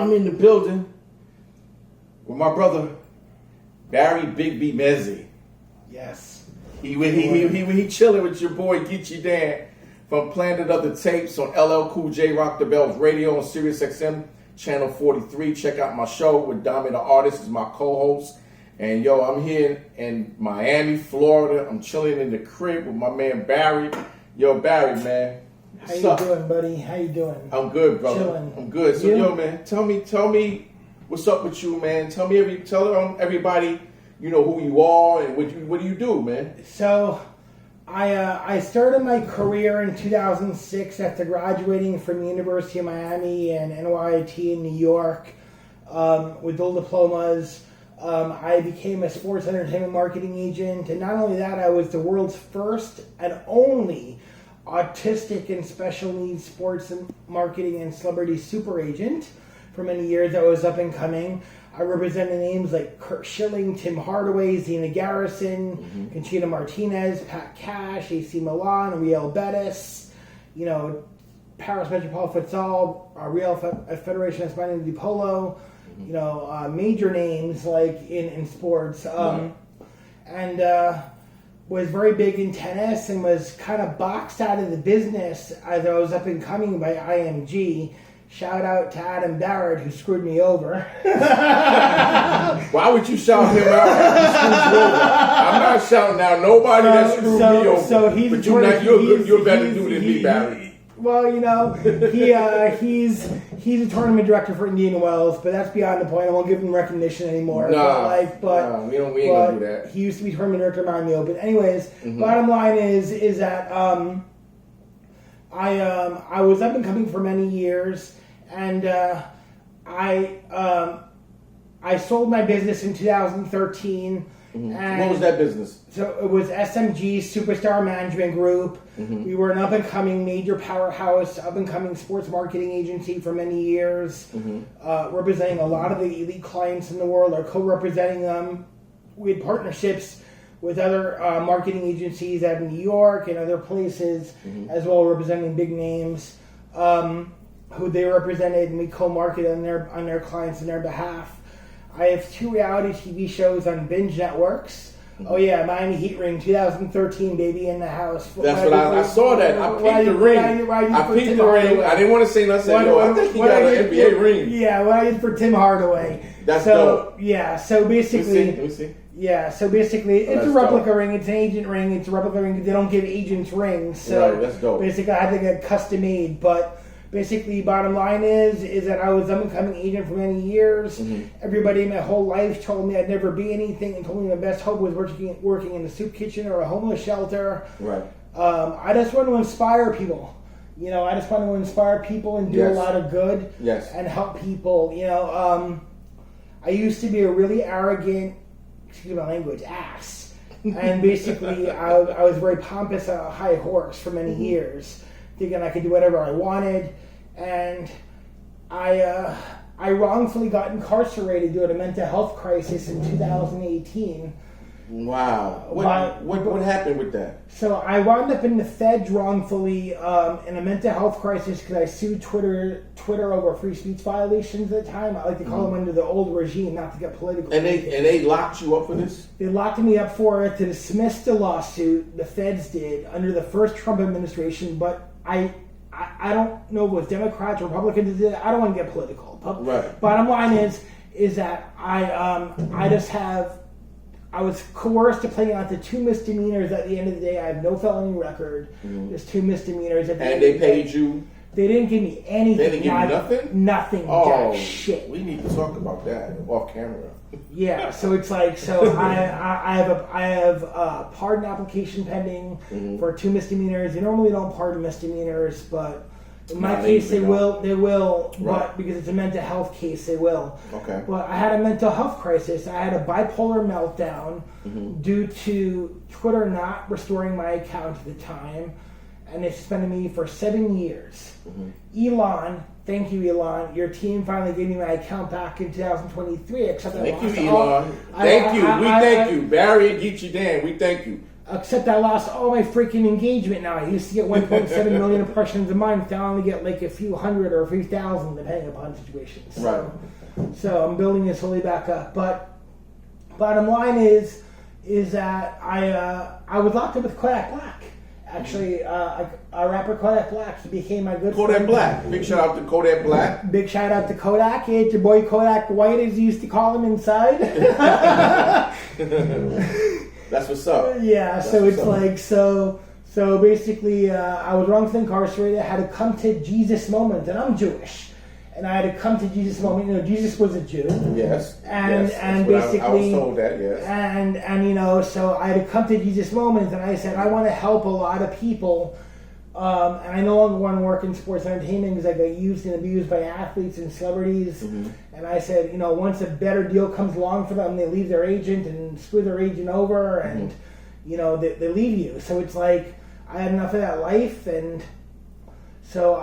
I'm in the building with my brother, Barry Big B Mezzi. Yes. He chilling with your boy Geechee Dan from Planet of the Tapes on LL Cool J Rock the Bells Radio on Sirius XM Channel 43. Check out my show with Dami the Artist is my co-host. And yo, I'm here in Miami, Florida. I'm chilling in the crib with my man Barry. Yo, Barry, man. How you doing, buddy? How you doing? I'm good, brother. Chilling. I'm good. So, yo, man, tell me what's up with you, man. Tell everybody, you know, who you are and what do you do, man? So, I started my career in 2006 after graduating from the University of Miami and NYIT in New York with dual diplomas. I became a sports entertainment marketing agent, and not only that, I was the world's first and only autistic and special needs sports and marketing and celebrity super agent for many years. I was up and coming. I represented names like Kurt Schilling, Tim Hardaway, Zena Garrison, Conchita Martinez, Pat Cash, AC Milan, Real Betis, you know, Paris Metropolitan Futsal, Real Federation Española de Polo, you know, major names like in sports, and was very big in tennis and was kind of boxed out of the business as I was up and coming by IMG. Shout out to Adam Barrett, who screwed me over. Why would you shout him out after he screwed you over? I'm not shouting out nobody that screwed me over. So he's but you're better dude than me, Barry. Well, you know, he's a tournament director for Indian Wells, but that's beyond the point. I won't give him recognition anymore. We ain't gonna do that. He used to be tournament director of Miami Open. Anyways, bottom line is that I was up and coming for many years, and I sold my business in 2013. And what was that business? So it was SMG Superstar Management Group. We were an up-and-coming major powerhouse, up-and-coming sports marketing agency for many years, representing a lot of the elite clients in the world, or co-representing them. We had partnerships with other marketing agencies out in New York and other places, as well representing big names who they represented, and we co-marketed on their clients on their behalf. I have 2 reality TV shows on binge networks. Oh yeah, Miami Heat Ring 2013, baby, in the house. That's what I saw that. I peeped the ring. I peeped the ring. I didn't want to say nothing. I think he got an NBA ring. Yeah, what I did for Tim Hardaway. That's dope. Yeah, so basically... Let me see. Yeah, so basically, it's a replica ring. It's an agent ring. It's a replica ring. They don't give agents rings. So right, that's dope. Basically, I had to get custom made, but... Basically, bottom line is that I was an up-and-coming agent for many years. Everybody in my whole life told me I'd never be anything, and told me my best hope was working in a soup kitchen or a homeless shelter. Right. I just want to inspire people. You know, I just want to inspire people and do a lot of good. Yes. And help people. You know, I used to be a really arrogant, excuse my language, ass. And basically, I was very pompous on a high horse for many years, thinking I could do whatever I wanted. And I wrongfully got incarcerated due to a mental health crisis in 2018. Wow. What happened with that? So I wound up in the feds wrongfully in a mental health crisis because I sued Twitter over free speech violations at the time. I like to call them under the old regime, not to get political. And they locked you up for this? They locked me up for it to dismiss the lawsuit. The feds did under the first Trump administration, but I don't know if it was Democrats or Republicans that did it. I don't want to get political. Right. Bottom line is that I was coerced to play out the 2 misdemeanors. At the end of the day, I have no felony record. There's 2 misdemeanors. And they paid you? They didn't give me anything. They didn't give you nothing? Nothing. Oh, jack shit. We need to talk about that off camera. Yeah, so it's like, I have a pardon application pending for 2 misdemeanors. They normally don't pardon misdemeanors, but in my case they will, right. But because it's a mental health case, they will. Okay. But I had a mental health crisis. I had a bipolar meltdown due to Twitter not restoring my account at the time, and they suspended me for 7 years. Elon, thank you, Elon. Your team finally gave me my account back in 2023. Except thank you, Elon. Thank you. We thank you. Barry and Geechee Dan, we thank you. Except I lost all my freaking engagement now. I used to get 1.7 million impressions a month. Now I only get like a few hundred or a few thousand, depending upon situations. So I'm building this slowly back up. But bottom line is that I was locked up with Kodak Black. Actually, a rapper Kodak Black. He became my good Kodak friend. Black. Big shout out to Kodak Black. Big shout out to Kodak. It's your boy Kodak White, as you used to call him inside. That's what's up. Yeah, That's so it's what's up. like so basically I was wrongfully incarcerated. I had to come to Jesus moment, and I'm Jewish. And I had to come to Jesus moment. You know, Jesus was a Jew. Yes. And yes. and That's what basically I was told that, yes. And you know, so I had to come to Jesus moment, and I said I want to help a lot of people. And I no longer want to work in sports entertainment because I got used and abused by athletes and celebrities. Mm-hmm. And I said, you know, once a better deal comes along for them, they leave their agent and screw their agent over, and you know, they leave you. So it's like I had enough of that life, and so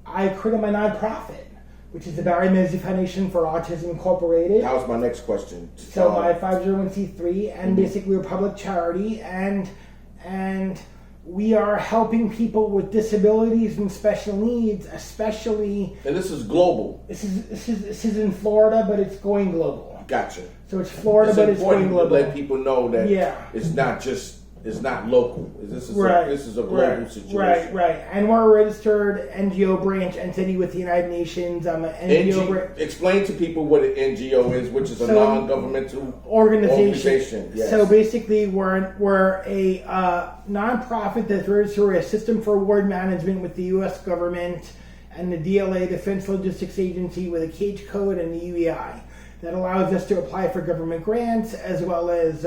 I created my nonprofit, which is the Barry Mezzi Foundation for Autism Incorporated. That was my next question. So my 501c3, and basically we're a public charity, and we are helping people with disabilities and special needs, especially. And this is global. This is in Florida, but it's going global. Gotcha. So it's Florida, It's but it's going important to global. let people know that it's not local. This is a global situation. Right. And we're a registered NGO branch entity with the United Nations. I'm an NGO Explain to people what an NGO is, which is a non-governmental organization. Yes. So basically, we're a nonprofit that's registered through a system for award management with the U.S. government and the DLA, Defense Logistics Agency, with a cage code and the UEI that allows us to apply for government grants as well as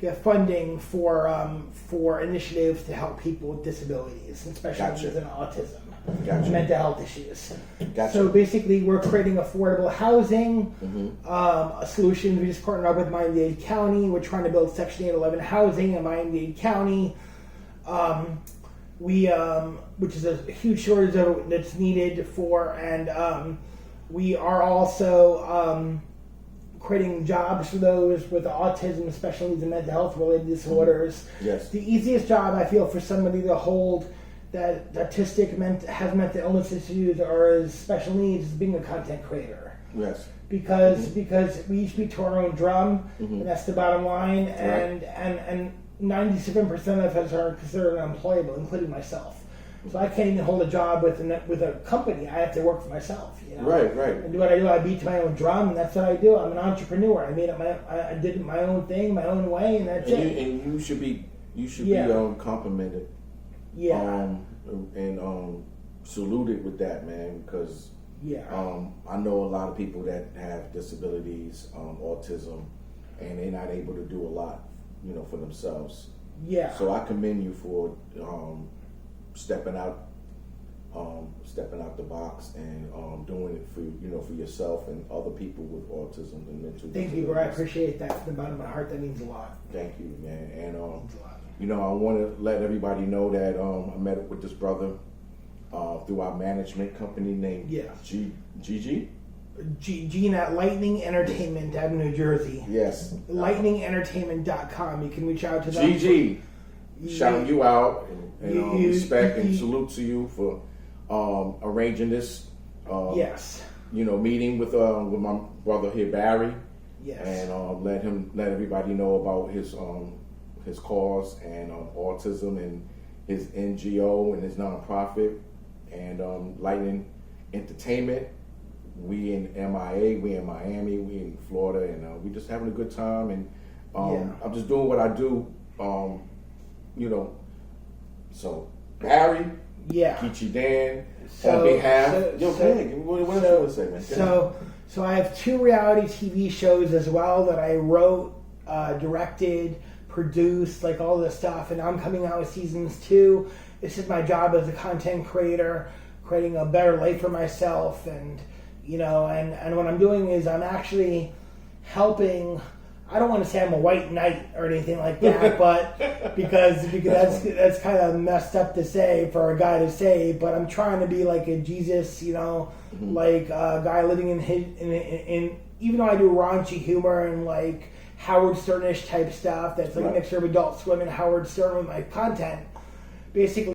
get funding for initiatives to help people with disabilities, and special needs and autism, and mental health issues. So basically, we're creating affordable housing solutions. We just partnered up with Miami-Dade County. We're trying to build Section 811 housing in Miami-Dade County. Which is a huge shortage that's needed for, and we are also creating jobs for those with autism, special needs, and mental health related disorders. Yes. The easiest job I feel for somebody to hold that autistic has mental illness issues or is special needs is being a content creator. Yes. Because we each beat to our own drum, and that's the bottom line. And 97% of us are considered unemployable, including myself. So I can't even hold a job with a company. I have to work for myself. You know? Right. And do what I do. I beat to my own drum, and that's what I do. I'm an entrepreneur. I made it I did my own thing, my own way, and that's it. And you should be complimented. Yeah. And saluted with that, man, because I know a lot of people that have disabilities, autism, and they're not able to do a lot, you know, for themselves. Yeah. So I commend you for stepping out the box and doing it for yourself and other people with autism and mental. Thank you, bro. I appreciate that from the bottom of my heart. That means a lot. Thank you, man. And means a lot. you know, I want to let everybody know that I met up with this brother through our management company named GG. Gene at Lightning Entertainment out of New Jersey. Yes. LightningEntertainment.com. You can reach out to them. GG. Shouting you out and respect and salute to you for arranging this. Yes. You know, meeting with my brother here, Barry. Yes. And let everybody know about his cause and autism and his NGO and his nonprofit and Lightning Entertainment. We in MIA, we in Miami, we in Florida, and we just having a good time. And I'm just doing what I do. You know, so Barry, Kichi Dan, on behalf. What else you want to say, man? So I have 2 reality TV shows as well that I wrote, directed, produced, like all this stuff, and I'm coming out with seasons 2. This is my job as a content creator, creating a better life for myself, and you know, and what I'm doing is I'm actually helping. I don't want to say I'm a white knight or anything like that, but because that's kind of messed up to say for a guy to say. But I'm trying to be like a Jesus, you know, like a guy living in even though I do raunchy humor and like Howard Sternish type stuff. That's like a Right. mixture of Adult Swim and Howard Stern with my content. Basically.